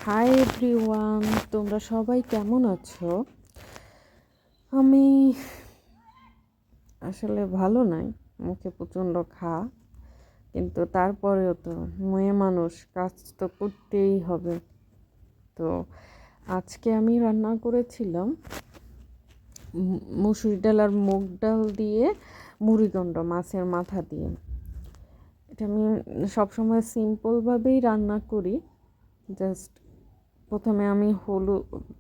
Hi everyone, তোমরা সবাই কেমন আছো? আমি আসলে ভালো নাই, মুখে প্রচণ্ড ঘা। কিন্তু তারপরেও তো মেয়ে মানুষ, কাজ তো করতেই হবে। তো আজকে আমি রান্না করেছিলাম মুসুরি ডাল আর মুগ ডাল দিয়ে মুড়িঘণ্ট মাছের মাথা দিয়ে। এটা আমি সবসময় সিম্পলভাবেই রান্না করি। জাস্ট প্রথমে আমি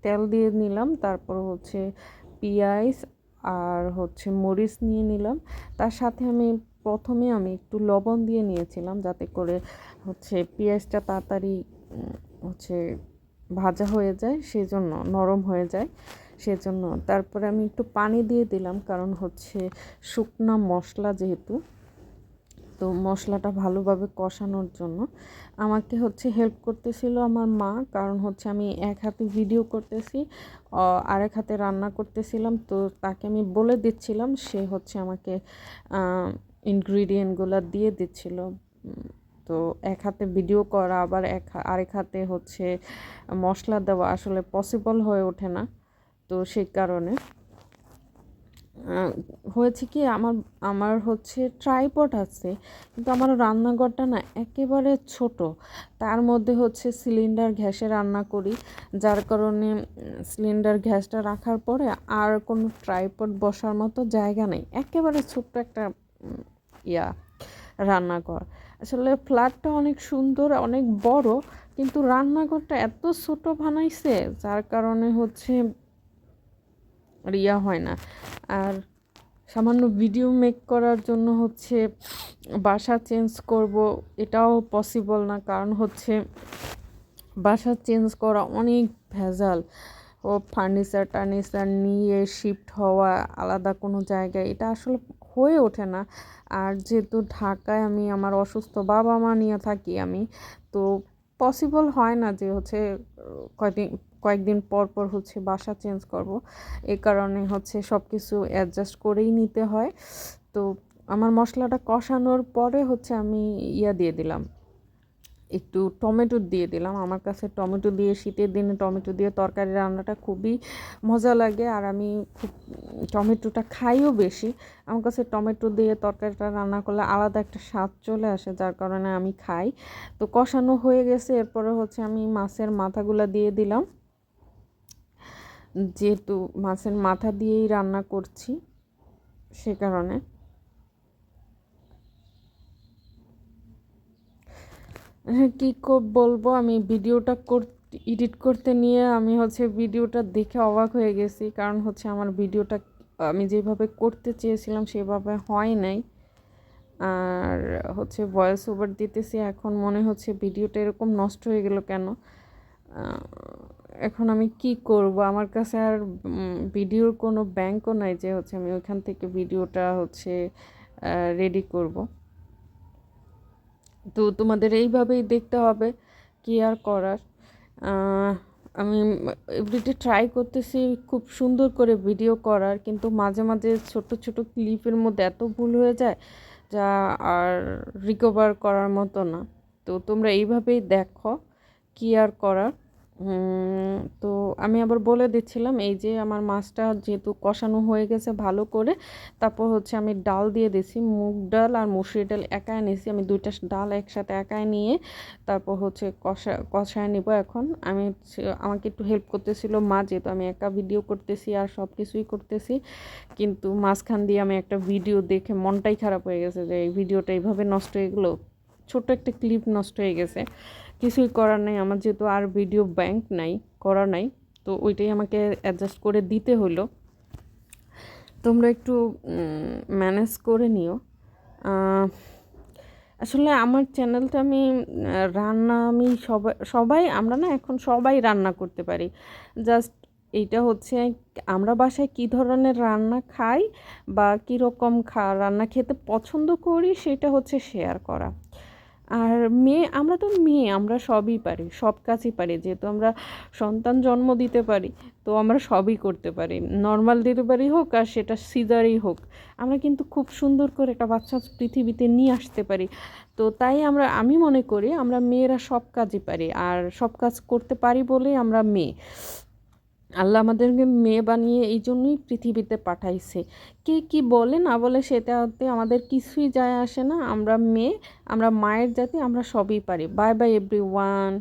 তেল দিয়ে নিলাম, তারপর পেঁয়াজ আর মরিচ নিয়ে নিলাম। তার সাথে প্রথমে আমি একটু লবণ দিয়ে নিয়েছিলাম, যাতে করে পেঁয়াজটা তাড়াতাড়ি হচ্ছে ভাজা হয়ে যায়, সেজন্য নরম হয়ে যায় সেজন্য। তারপরে আমি একটু পানি দিয়ে দিলাম, কারণ শুকনা মশলা যেহেতু, তো মশলাটা ভালোভাবে কষানোর জন্য আমাকে হেল্প করতেছিল আমার মা। কারণ আমি এক হাতে ভিডিও করতেছি, আরেক হাতে রান্না করতেছিলাম। তো তাকে আমি বলে দিচ্ছিলাম, সে আমাকে ইনগ্রিডিয়েন্টগুলো দিয়ে দিচ্ছিল। তো এক হাতে ভিডিও করা আবার আরেক হাতে মশলা দেওয়া আসলে পসিবল হয়ে ওঠে না। তো সেই কারণে হয়েছে কি, আমার আমার ট্রাইপড আছে, কিন্তু আমার রান্নাঘরটা না একেবারে ছোট। তার মধ্যে সিলিন্ডার গ্যাসে রান্না করি, যার কারণে সিলিন্ডার গ্যাসটা রাখার পরে আর কোনো ট্রাইপড বসার মতো জায়গা নেই। একেবারে ছোট্ট একটা রান্নাঘর। আসলে ফ্ল্যাটটা অনেক সুন্দর, অনেক বড়, কিন্তু রান্নাঘরটা এত ছোট বানাইছে, যার কারণে হয় না। আর সামান্য ভিডিও মেক করার জন্য বাসা চেঞ্জ করব, এটাও পসিবল না। কারণ বাসা চেঞ্জ করা অনেক ভেজাল। ফার্নিচার নিয়ে শিফট হওয়া আলাদা কোনো জায়গায়, এটা আসলে হয়ে ওঠে না। আর যেহেতু ঢাকায় আমি আমার অসুস্থ বাবা মা নিয়ে থাকি আমি, তো পসিবল হয় না যে কয়েকদিন পর পর বাসা চেঞ্জ করব। এই কারণে সব কিছু অ্যাডজাস্ট করেই নিতে হয়। তো আমার মশলাটা কষানোর পরে আমি দিয়ে দিলাম, একটু টমেটো দিয়ে দিলাম। আমার কাছে টমেটো দিয়ে, শীতের দিনে টমেটো দিয়ে তরকারি রান্নাটা খুবই মজা লাগে, আর আমি খুব টমেটোটা খাইও বেশি। আমার কাছে টমেটো দিয়ে তরকারিটা রান্না করলে আলাদা একটা স্বাদ চলে আসে, যার কারণে আমি খাই। তো কষানো হয়ে গেছে, এরপরে আমি মাছের মাথাগুলো দিয়ে দিলাম। যেহেতু মাছের মাথা দিয়েই রান্না করছি, সে কারণে কী বলবো, আমি ভিডিওটা এডিট করতে নিয়ে আমি ভিডিওটা দেখে অবাক হয়ে গেছি। কারণ আমার ভিডিওটা আমি যেভাবে করতে চেয়েছিলাম সেভাবে হয় নাই। আর ভয়েস ওভার দিতেছি, এখন মনে হচ্ছে ভিডিওটা এরকম নষ্ট হয়ে গেল কেন। এখন আমি কি করব? আমার কাছে আর ভিডিওর কোনো ব্যাংকও নাই যে আমি ওইখান থেকে ভিডিওটা রেডি করব। তো তোমাদের এইভাবেই দেখতে হবে, কি আর করার। আমি এভরিডে ট্রাই করতেছি খুব সুন্দর করে ভিডিও করার, কিন্তু মাঝে মাঝে ছোট ছোট ক্লিপের মধ্যে এত ভুল হয়ে যায় যা আর রিকভার করার মতো না। তো তোমরা এইভাবেই দেখো, কি আর করার। তো আমি আবার বলে দিচ্ছিলাম, এই যে আমার মাছটা যেহেতু কষানো হয়ে গেছে ভালো করে, তারপর আমি ডাল দিয়ে দিছি, মুগ ডাল আর মসুরি ডাল একাই নিয়েছি। আমি দুইটা ডাল একসাথে একাই নিয়ে তারপর কষায় নিব। এখন আমাকে একটু হেল্প করতেছিল মা, যেহেতু আমি একা ভিডিও করতেছি আর সব কিছুই করতেছি। কিন্তু মাঝখান দিয়ে আমি একটা ভিডিও দেখে মনটাই খারাপ হয়ে গেছে যে এই ভিডিওটা এইভাবে নষ্ট হয়ে গেলো, ছোট একটা ক্লিপ নষ্ট হয়ে গেছে। কিছুই করার নাই, আমার যেহেতু আর ভিডিও ব্যাংক নাই, করা নাই, তো ওইটাই আমাকে অ্যাডজাস্ট করে দিতে হলো। তোমরা একটু ম্যানেজ করে নিও। আসলে আমার চ্যানেলটা আমি রান্না, আমি সবাই আমরা না এখন সবাই রান্না করতে পারি। জাস্ট এইটা আমরা বাসায় কী ধরনের রান্না খাই বা কীরকম রান্না খেতে পছন্দ করি, সেটা শেয়ার করা। আর মেয়ে, আমরা তো মেয়ে, আমরা সবই পারি, সব কাজই পারি, যেহেতু আমরা সন্তান জন্ম দিতে পারি, তো আমরা সবই করতে পারি, নর্মাল ডেলিভারি হোক আর সেটা সিজারই হোক, আমরা কিন্তু খুব সুন্দর করে একটা বাচ্চা পৃথিবীতে নিয়ে আসতে পারি। তো তাই আমি মনে করি আমরা মেয়েরা সব কাজই পারি, আর সব কাজ করতে পারি বলেই আমরা মেয়ে। আল্লাহ আমাদেরকে মেয়ে বানিয়ে এই জন্যই পৃথিবীতে পাঠাইছে। কে কি বলে না বলে সেটাতে আমাদের কিছুই যায় আসে না। আমরা মেয়ে, আমরা মায়ের জাতি, আমরা সবই পারি। Bye bye everyone.